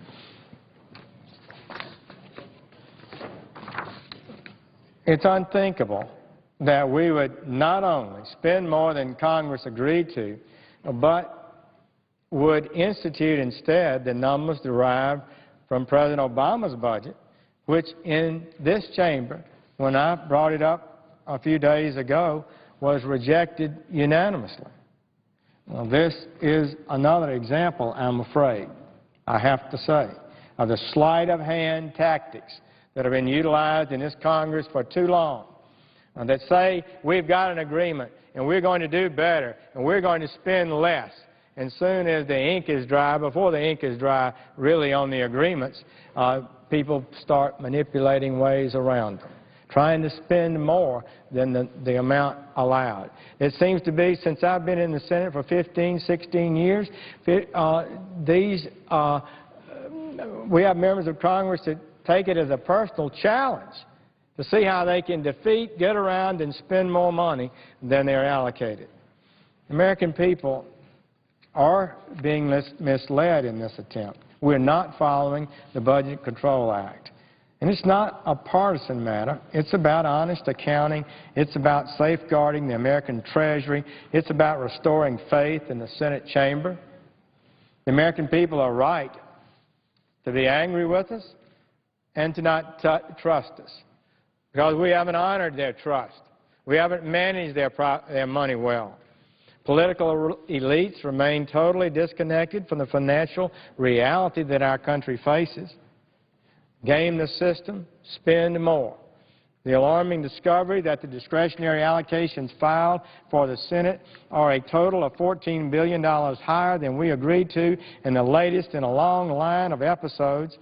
It's unthinkable that we would not only spend more than Congress agreed to, but would institute instead the numbers derived from President Obama's budget, which in this chamber, when I brought it up a few days ago, was rejected unanimously. Well, this is another example, I'm afraid, I have to say, of the sleight-of-hand tactics that have been utilized in this Congress for too long, that say we've got an agreement and we're going to do better and we're going to spend less. And soon as the ink is dry, before the ink is dry really on the agreements, people start manipulating ways around them, trying to spend more than the amount allowed. It seems to be, since I've been in the Senate for 15, 16 years, we have members of Congress that take it as a personal challenge to see how they can defeat, get around, and spend more money than they're allocated. American people are being misled in this attempt. We're not following the Budget Control Act. And it's not a partisan matter. It's about honest accounting. It's about safeguarding the American Treasury. It's about restoring faith in the Senate chamber. The American people are right to be angry with us and to not trust us, because we haven't honored their trust. We haven't managed their money well. Political elites remain totally disconnected from the financial reality that our country faces. Game the system, spend more. The alarming discovery that the discretionary allocations filed for the Senate are a total of $14 billion higher than we agreed to in the latest in a long line of episodes.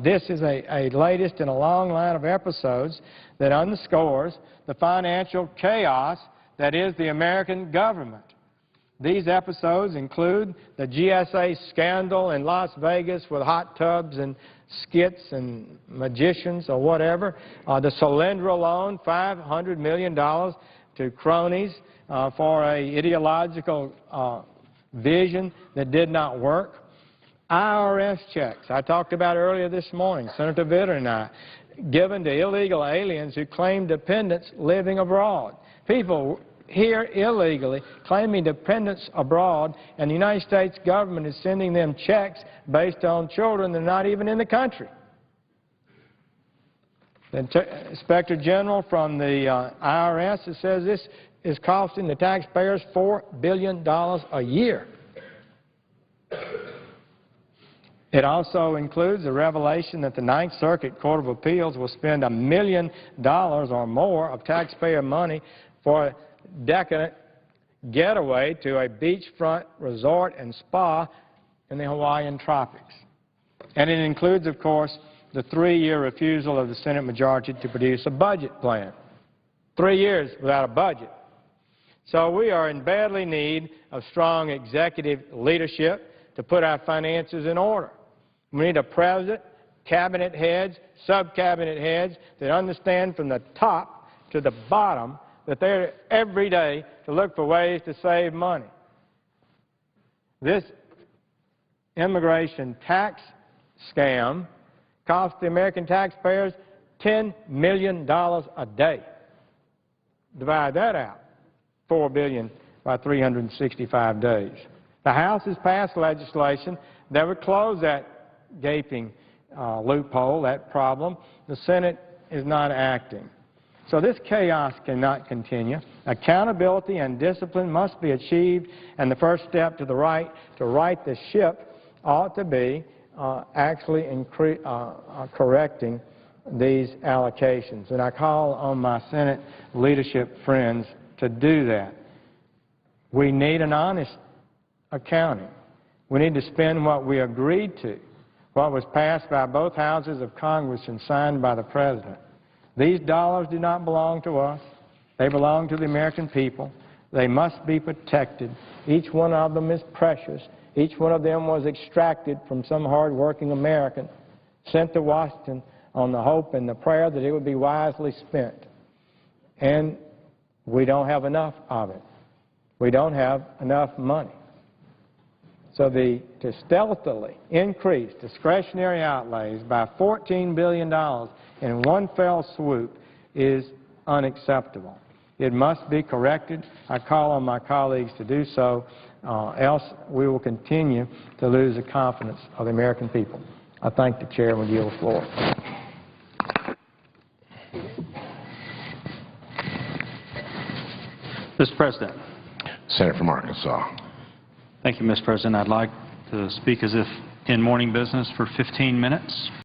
This is a latest in a long line of episodes that underscores the financial chaos that is the American government. These episodes include the GSA scandal in Las Vegas with hot tubs and skits and magicians or whatever, the Solyndra loan, $500 million to cronies for an ideological vision that did not work. IRS checks, I talked about earlier this morning, Senator Vitter and I, given to illegal aliens who claim dependents living abroad. People here illegally claiming dependents abroad, and the United States government is sending them checks based on children that are not even in the country. The Inspector General from the IRS says this is costing the taxpayers $4 billion a year. It also includes the revelation that the Ninth Circuit Court of Appeals will spend $1 million or more of taxpayer money for a decadent getaway to a beachfront resort and spa in the Hawaiian tropics. And it includes, of course, the 3-year refusal of the Senate majority to produce a budget plan. 3 years without a budget. So we are in badly need of strong executive leadership to put our finances in order. We need a president, cabinet heads, sub-cabinet heads that understand from the top to the bottom that they're every day to look for ways to save money. This immigration tax scam cost the American taxpayers $10 million a day. Divide that out, $4 billion by 365 days. The House has passed legislation that would close that gaping loophole, that problem. The Senate is not acting. So this chaos cannot continue. Accountability and discipline must be achieved, and the first step to right the ship ought to be actually correcting these allocations. And I call on my Senate leadership friends to do that. We need an honest accounting. We need to spend what we agreed to, what was passed by both houses of Congress and signed by the President. These dollars do not belong to us. They belong to the American people. They must be protected. Each one of them is precious. Each one of them was extracted from some hard-working American, sent to Washington on the hope and the prayer that it would be wisely spent. and we don't have enough of it. We don't have enough money. So to stealthily increase discretionary outlays by $14 billion in one fell swoop is unacceptable. It must be corrected. I call on my colleagues to do so, else we will continue to lose the confidence of the American people. I thank the chair and will yield the floor. Mr. President. Senator from Arkansas. Thank you, Mr. President. I'd like to speak as if in morning business for 15 minutes.